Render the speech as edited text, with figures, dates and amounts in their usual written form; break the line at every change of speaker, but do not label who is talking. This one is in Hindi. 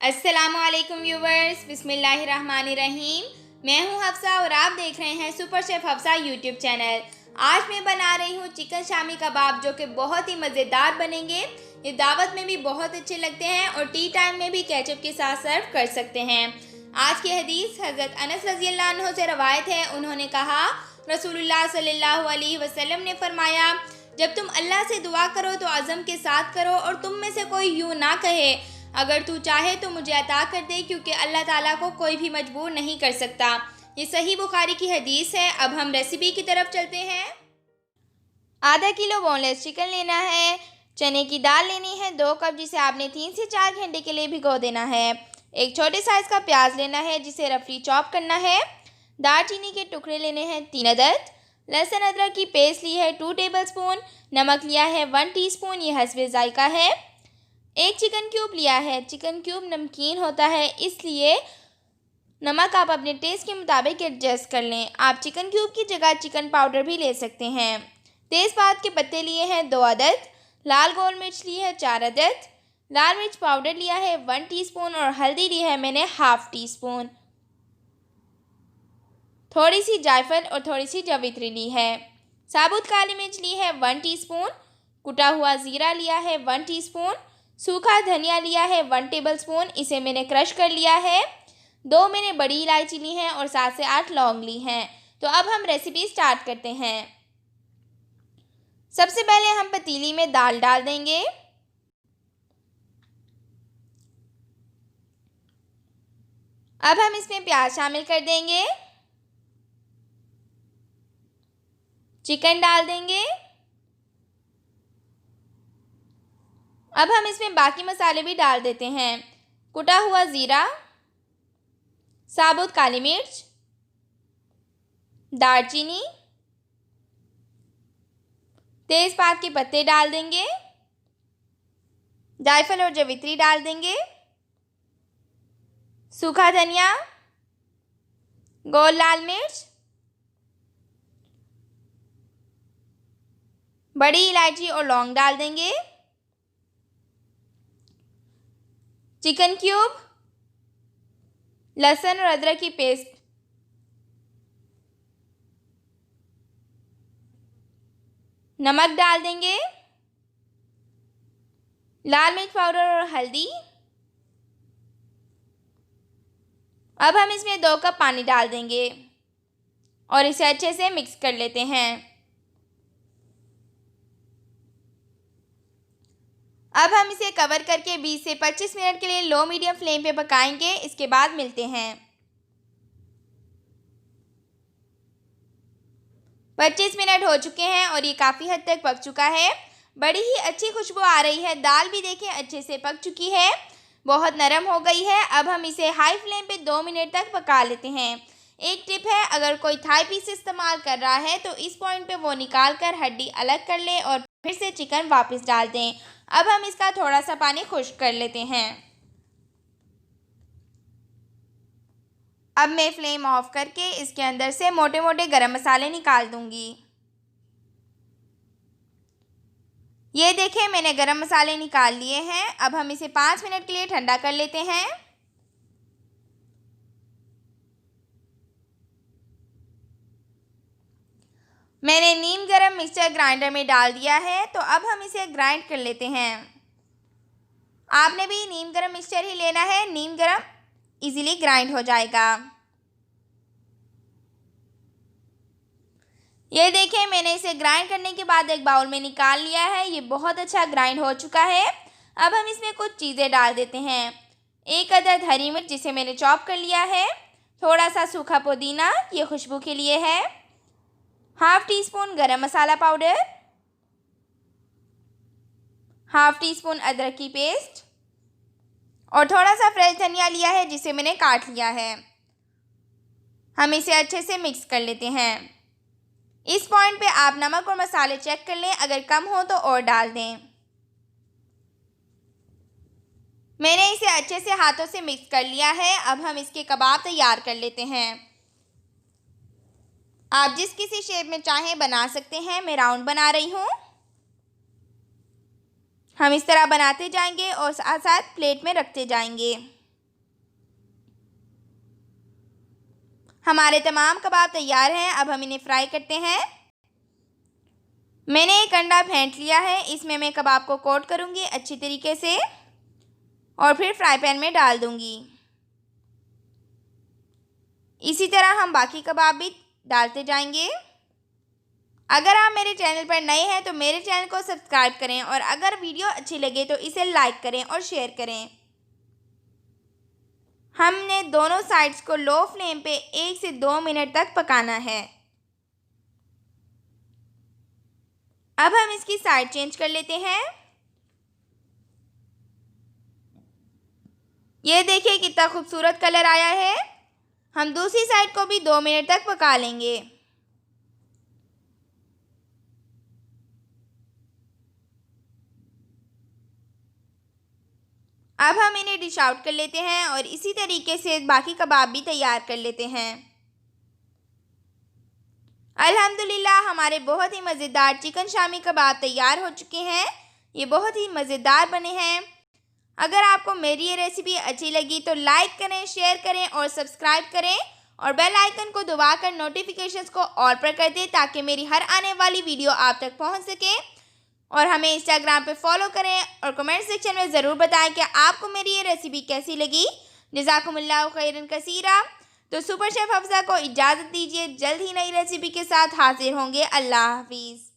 अस्सलामुअलैकुम व्यूवर्स, बिस्मिल्लाहिर्रहमानिर्रहीम। मैं हूं हफ्सा और आप देख रहे हैं super chef Hafsa YouTube channel. आज मैं बना रही हूं चिकन शामी कबाब, जो कि बहुत ही मज़ेदार बनेंगे। ये दावत में भी बहुत अच्छे लगते हैं और टी टाइम में भी केचप के साथ सर्व कर सकते हैं। आज की हदीस हज़रत अनस रज़ियल्लाहु अन्हु से रवायत है। उन्होंने कहा, रसूलुल्लाह सल्लल्लाहु अलैहि वसल्लम ने फरमाया, जब तुम अल्लाह से दुआ करो तो अज़म के साथ करो और तुम में से कोई यूँ ना कहे, अगर तू चाहे तो मुझे अता कर दे, क्योंकि अल्लाह ताला को कोई भी मजबूर नहीं कर सकता। ये सही बुखारी की हदीस है। अब हम रेसिपी की तरफ चलते हैं। आधा किलो बोनलेस चिकन लेना है। चने की दाल लेनी है 2 कप, जिसे आपने 3 से 4 घंटे के लिए भिगो देना है। एक छोटे साइज़ का प्याज लेना है, जिसे रफली चॉप करना है। दालचीनी के टुकड़े लेने हैं 3 अदद। लहसुन अदरक की पेस्ट ली है 2 टेबलस्पून। नमक लिया है 1 टीस्पून, ये हस्बे जायका है। एक चिकन क्यूब लिया है। चिकन क्यूब नमकीन होता है, इसलिए नमक आप अपने टेस्ट के मुताबिक एडजस्ट कर लें। आप चिकन क्यूब की जगह चिकन पाउडर भी ले सकते हैं। तेज़पात के पत्ते लिए हैं 2 अदद। लाल गोल मिर्च ली है 4 अदद। लाल मिर्च पाउडर लिया है 1 टीस्पून और हल्दी ली है मैंने हाफ टीस्पून। थोड़ी सी जायफल और थोड़ी सी जवित्री ली है। साबुत काली मिर्च ली है 1 टीस्पून। कुटा हुआ ज़ीरा लिया है 1 टीस्पून। सूखा धनिया लिया है 1 टेबलस्पून, इसे मैंने क्रश कर लिया है। 2 मैंने बड़ी इलायची ली हैं और 7 से 8 लौंग ली हैं। तो अब हम रेसिपी स्टार्ट करते हैं। सबसे पहले हम पतीली में दाल डाल देंगे। अब हम इसमें प्याज शामिल कर देंगे। चिकन डाल देंगे। अब हम इसमें बाकी मसाले भी डाल देते हैं। कुटा हुआ ज़ीरा, साबुत काली मिर्च, दालचीनी, तेज़पात के पत्ते डाल देंगे। जायफल और जवित्री डाल देंगे। सूखा धनिया, गोल लाल मिर्च, बड़ी इलायची और लौंग डाल देंगे। चिकन क्यूब, लहसुन और अदरक की पेस्ट, नमक डाल देंगे, लाल मिर्च पाउडर और हल्दी। अब हम इसमें 2 कप पानी डाल देंगे और इसे अच्छे से मिक्स कर लेते हैं। अब हम इसे कवर करके 20 से 25 मिनट के लिए लो मीडियम फ्लेम पे पकाएंगे। इसके बाद मिलते हैं। 25 मिनट हो चुके हैं और ये काफ़ी हद तक पक चुका है। बड़ी ही अच्छी खुशबू आ रही है। दाल भी देखें अच्छे से पक चुकी है, बहुत नरम हो गई है। अब हम इसे हाई फ्लेम पे 2 मिनट तक पका लेते हैं। एक टिप है, अगर कोई थाई पीस इस्तेमाल कर रहा है तो इस पॉइंट पे वो निकाल कर हड्डी अलग कर ले और फिर से चिकन वापस डाल दें। अब हम इसका थोड़ा सा पानी खुश्क कर लेते हैं। अब मैं फ्लेम ऑफ करके इसके अंदर से मोटे मोटे गरम मसाले निकाल दूंगी। ये देखें, मैंने गरम मसाले निकाल लिए हैं। अब हम इसे 5 मिनट के लिए ठंडा कर लेते हैं। मैंने नीम गरम मिक्सचर ग्राइंडर में डाल दिया है, तो अब हम इसे ग्राइंड कर लेते हैं। आपने भी नीम गरम मिक्सचर ही लेना है, नीम गरम इजीली ग्राइंड हो जाएगा। ये देखें, मैंने इसे ग्राइंड करने के बाद एक बाउल में निकाल लिया है। ये बहुत अच्छा ग्राइंड हो चुका है। अब हम इसमें कुछ चीज़ें डाल देते हैं। 1 अदद हरी मिर्च, जिसे मैंने चॉप कर लिया है। थोड़ा सा सूखा पुदीना, ये खुशबू के लिए है। हाफ टी स्पून गरम मसाला पाउडर, हाफ टी स्पून अदरक की पेस्ट और थोड़ा सा फ्रेश धनिया लिया है, जिसे मैंने काट लिया है। हम इसे अच्छे से मिक्स कर लेते हैं। इस पॉइंट पे आप नमक और मसाले चेक कर लें, अगर कम हो तो और डाल दें। मैंने इसे अच्छे से हाथों से मिक्स कर लिया है। अब हम इसके कबाब तैयार कर लेते हैं। आप जिस किसी शेप में चाहें बना सकते हैं। मैं राउंड बना रही हूँ। हम इस तरह बनाते जाएंगे और साथ साथ प्लेट में रखते जाएंगे। हमारे तमाम कबाब तैयार हैं। अब हम इन्हें फ्राई करते हैं। मैंने एक अंडा फेंट लिया है। इसमें मैं कबाब को कोट करूँगी अच्छी तरीके से और फिर फ्राई पैन में डाल दूँगी। इसी तरह हम बाकी कबाब भी डालते जाएंगे। अगर आप मेरे चैनल पर नए हैं तो मेरे चैनल को सब्सक्राइब करें और अगर वीडियो अच्छी लगे तो इसे लाइक करें और शेयर करें। हमने दोनों साइड्स को लो फ्लेम पे 1 से 2 मिनट तक पकाना है। अब हम इसकी साइड चेंज कर लेते हैं। ये देखिए कितना खूबसूरत कलर आया है। हम दूसरी साइड को भी 2 मिनट तक पका लेंगे। अब हम इन्हें डिश आउट कर लेते हैं और इसी तरीके से बाकी कबाब भी तैयार कर लेते हैं। अल्हम्दुलिल्लाह हमारे बहुत ही मज़ेदार चिकन शामी कबाब तैयार हो चुके हैं। ये बहुत ही मज़ेदार बने हैं। अगर आपको मेरी ये रेसिपी अच्छी लगी तो लाइक करें, शेयर करें और सब्सक्राइब करें और बेल आइकन को दबाकर नोटिफिकेशंस को ऑल पर कर दें ताकि मेरी हर आने वाली वीडियो आप तक पहुंच सके। और हमें इंस्टाग्राम पे फॉलो करें और कमेंट सेक्शन में ज़रूर बताएं कि आपको मेरी ये रेसिपी कैसी लगी। जज़ाकुमुल्लाहु खैरन कसीरा। तो सुपर शेफ़ हफ्सा को इजाज़त दीजिए। जल्द ही नई रेसिपी के साथ हाजिर होंगे। अल्लाह हाफिज़।